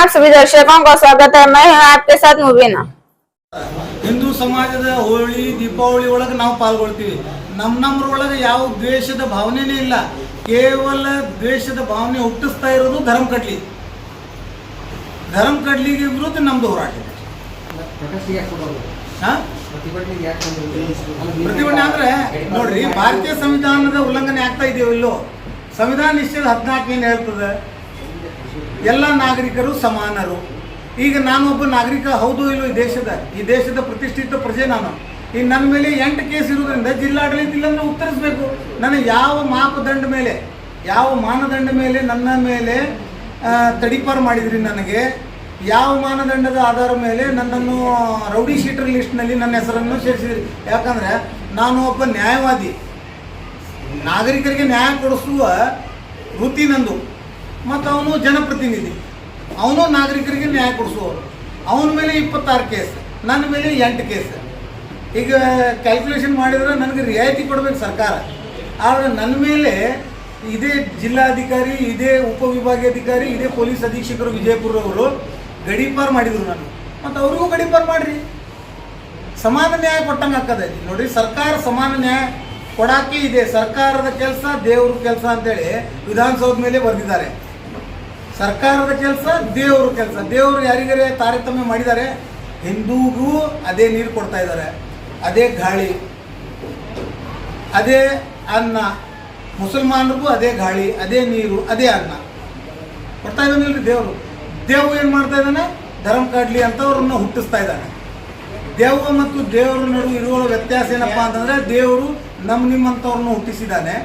आप सभी दर्शकों का स्वागत है। मैं हूं आपके साथ मुबीना। ಹಿಂದೂ ಸಮಾಜದ ಹೋಳಿ ದೀಪಾವಳಿ ಒಳಗೆ ನಾವು ಪಾಲ್ಗೊಳ್ತೀವಿ. ನಮ್ಮೊಳಗೆ ಯಾವ ದ್ವೇಷದ ಭಾವನೆನೇ ಇಲ್ಲ. ಕೇವಲ ದ್ವೇಷದ ಭಾವನೆ ಹುಟ್ಟಿಸ್ತಾ ಇರೋದು ಧರ್ಮ ಕಡ್ಲಿಗೆ ವಿರುದ್ಧ ನಮ್ದು ಹೋರಾಟ. ಪ್ರತಿಭಟನೆ ಅಂದ್ರೆ ನೋಡ್ರಿ, ಭಾರತೀಯ ಸಂವಿಧಾನದ ಉಲ್ಲಂಘನೆ ಆಗ್ತಾ ಇದೆಯೋ ಇಲ್ಲೋ. ಸಂವಿಧಾನ ನಿಶ್ಚಯದ 14 ಏನು ಹೇಳ್ತದೆ? ಎಲ್ಲ ನಾಗರಿಕರು ಸಮಾನರು. ಈಗ ನಾನು ಒಬ್ಬ ನಾಗರಿಕ ಹೌದು ಇಲ್ಲೋ ಈ ದೇಶದ ಪ್ರತಿಷ್ಠಿತ ಪ್ರಜೆ ನಾನು. ಈಗ ನನ್ನ ಮೇಲೆ 8 ಕೇಸ್ ಇರೋದ್ರಿಂದ ಜಿಲ್ಲಾಡಳಿತ ಇಲ್ಲಂದ್ರೆ ಉತ್ತರಿಸಬೇಕು. ನನಗೆ ಯಾವ ಮಾನದಂಡ ಮೇಲೆ ನನ್ನ ಮೇಲೆ ತಡಿಪಾರು ಮಾಡಿದ್ರಿ, ನನಗೆ ಯಾವ ಮಾನದಂಡದ ಆಧಾರ ಮೇಲೆ ನನ್ನನ್ನು ರೌಡಿ ಶೀಟರ್ ಲಿಸ್ಟ್ನಲ್ಲಿ ನನ್ನ ಹೆಸರನ್ನು ಸೇರಿಸಿದ್ರಿ? ಯಾಕಂದರೆ ನಾನು ಒಬ್ಬ ನ್ಯಾಯವಾದಿ, ನಾಗರಿಕರಿಗೆ ನ್ಯಾಯ ಕೊಡಿಸುವ ವೃತ್ತಿ ನಂದು. ಮತ್ತು ಅವನು ಜನಪ್ರತಿನಿಧಿ, ಅವನು ನಾಗರಿಕರಿಗೆ ನ್ಯಾಯ ಕೊಡಿಸುವವರು. ಅವನ ಮೇಲೆ 26 ಕೇಸ್, ನನ್ನ ಮೇಲೆ 8 ಕೇಸ್. ಈಗ ಕ್ಯಾಲ್ಕುಲೇಷನ್ ಮಾಡಿದರೆ ನನಗೆ ರಿಯಾಯಿತಿ ಕೊಡಬೇಕು ಸರ್ಕಾರ. ಆದರೆ ನನ್ನ ಮೇಲೆ ಇದೇ ಜಿಲ್ಲಾಧಿಕಾರಿ, ಇದೇ ಉಪವಿಭಾಗಾಧಿಕಾರಿ, ಇದೇ ಪೊಲೀಸ್ ಅಧೀಕ್ಷಕರು ವಿಜಯಪುರವರು ಗಡೀಪಾರು ಮಾಡಿದರು ನಾನು. ಮತ್ತು ಅವ್ರಿಗೂ ಗಡೀಪಾರು ಮಾಡಿರಿ. ಸಮಾನ ನ್ಯಾಯ ಕೊಟ್ಟಂಗೆ ಆಗ್ತದೆ ನೋಡಿರಿ. ಸರ್ಕಾರ ಸಮಾನ ನ್ಯಾಯ ಕೊಡೋಕ್ಕೆ ಇದೆ. ಸರ್ಕಾರದ ಕೆಲಸ ದೇವ್ರ ಕೆಲಸ ಅಂತೇಳಿ ವಿಧಾನಸೌಧ ಮೇಲೆ ಬರೆದಿದ್ದಾರೆ. ಸರ್ಕಾರದ ಕೆಲಸ ದೇವ್ರ ಕೆಲಸ. ದೇವರು ಯಾರಿಗಾರೆ ತಾರತಮ್ಯ ಮಾಡಿದ್ದಾರೆ? ಹಿಂದೂಗೂ ಅದೇ ನೀರು ಕೊಡ್ತಾ ಇದ್ದಾರೆ, ಅದೇ ಗಾಳಿ, ಅದೇ ಅನ್ನ. ಮುಸಲ್ಮಾನರಿಗೂ ಅದೇ ಗಾಳಿ, ಅದೇ ನೀರು, ಅದೇ ಅನ್ನ ಕೊಡ್ತಾ ಇದ್ದಾನಿಲ್ರಿ ದೇವರು. ದೇವು ಏನು ಮಾಡ್ತಾ ಇದ್ದಾನೆ? ಧರ್ಮ ಕಡ್ಲಿ ಅಂತವ್ರನ್ನ ಹುಟ್ಟಿಸ್ತಾ ಇದ್ದಾನೆ. ದೇವ ಮತ್ತು ದೇವರ ನಡುವೆ ಇರುವ ವ್ಯತ್ಯಾಸ ಏನಪ್ಪ ಅಂತಂದರೆ, ದೇವರು ನಿಮ್ಮಂಥವ್ರನ್ನ ಹುಟ್ಟಿಸಿದ್ದಾನೆ.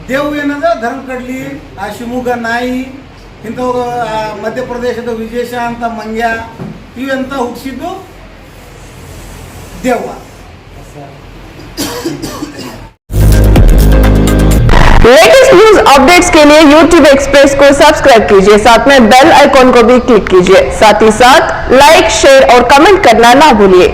ದೇವು ಏನಂದ್ರೆ ಧರ್ಮ ಕಡ್ಲಿ, ಆ ಶಿವಮೊಗ್ಗ ನಾಯಿ, ಇಂಥವ್ರು ಮಧ್ಯಪ್ರದೇಶದ ವಿಜೇಶ ಅಂತ ಮಂಗ್ಯ, ಇವಂತ ಹುಟ್ಟಿಸಿದ್ದು ದೇವ. लेटेस्ट न्यूज अपडेट्स के लिए YouTube एक्सप्रेस को सब्सक्राइब कीजिए, साथ में बेल आइकॉन को भी क्लिक कीजिए। साथ ही साथ लाइक, शेयर और कमेंट करना ना भूलिए।